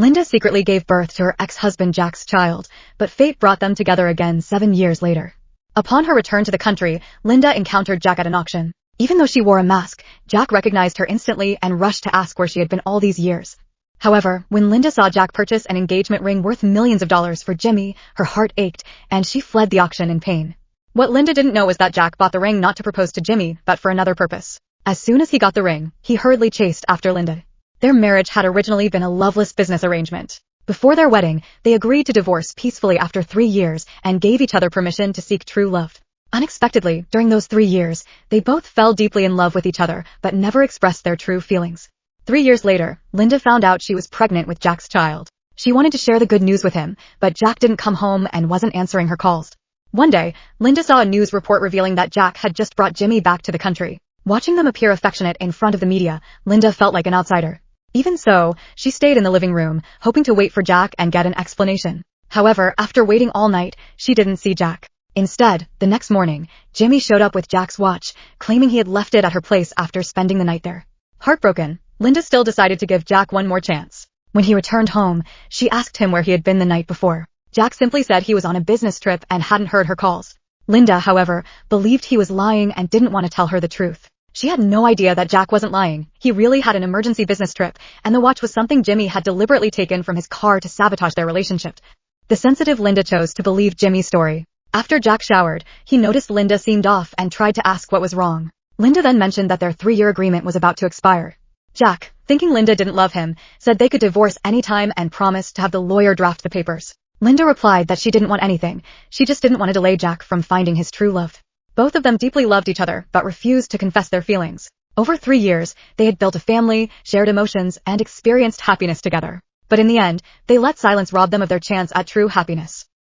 Linda secretly gave birth to her ex-husband Jack's child, but fate brought them together again 7 years later. Upon her return to the country, Linda encountered Jack at an auction. Even though she wore a mask, Jack recognized her instantly and rushed to ask where she had been all these years. However, when Linda saw Jack purchase an engagement ring worth millions of dollars for Jimmy, her heart ached, and she fled the auction in pain. What Linda didn't know was that Jack bought the ring not to propose to Jimmy, but for another purpose. As soon as he got the ring, he hurriedly chased after Linda. Their marriage had originally been a loveless business arrangement. Before their wedding, they agreed to divorce peacefully after 3 years and gave each other permission to seek true love. Unexpectedly, during those 3 years, they both fell deeply in love with each other but never expressed their true feelings. 3 years later, Linda found out she was pregnant with Jack's child. She wanted to share the good news with him, but Jack didn't come home and wasn't answering her calls. One day, Linda saw a news report revealing that Jack had just brought Jimmy back to the country. Watching them appear affectionate in front of the media, Linda felt like an outsider. Even so, she stayed in the living room, hoping to wait for Jack and get an explanation. However, after waiting all night, she didn't see Jack. Instead, the next morning, Jimmy showed up with Jack's watch, claiming he had left it at her place after spending the night there. Heartbroken, Linda still decided to give Jack one more chance. When he returned home, she asked him where he had been the night before. Jack simply said he was on a business trip and hadn't heard her calls. Linda, however, believed he was lying and didn't want to tell her the truth. She had no idea that Jack wasn't lying. He really had an emergency business trip, and the watch was something Jimmy had deliberately taken from his car to sabotage their relationship. The sensitive Linda chose to believe Jimmy's story. After Jack showered, he noticed Linda seemed off and tried to ask what was wrong. Linda then mentioned that their 3-year agreement was about to expire. Jack, thinking Linda didn't love him, said they could divorce anytime and promised to have the lawyer draft the papers. Linda replied that she didn't want anything, she just didn't want to delay Jack from finding his true love. Both of them deeply loved each other but refused to confess their feelings. Over 3 years, they had built a family, shared emotions, and experienced happiness together. But in the end, they let silence rob them of their chance at true happiness.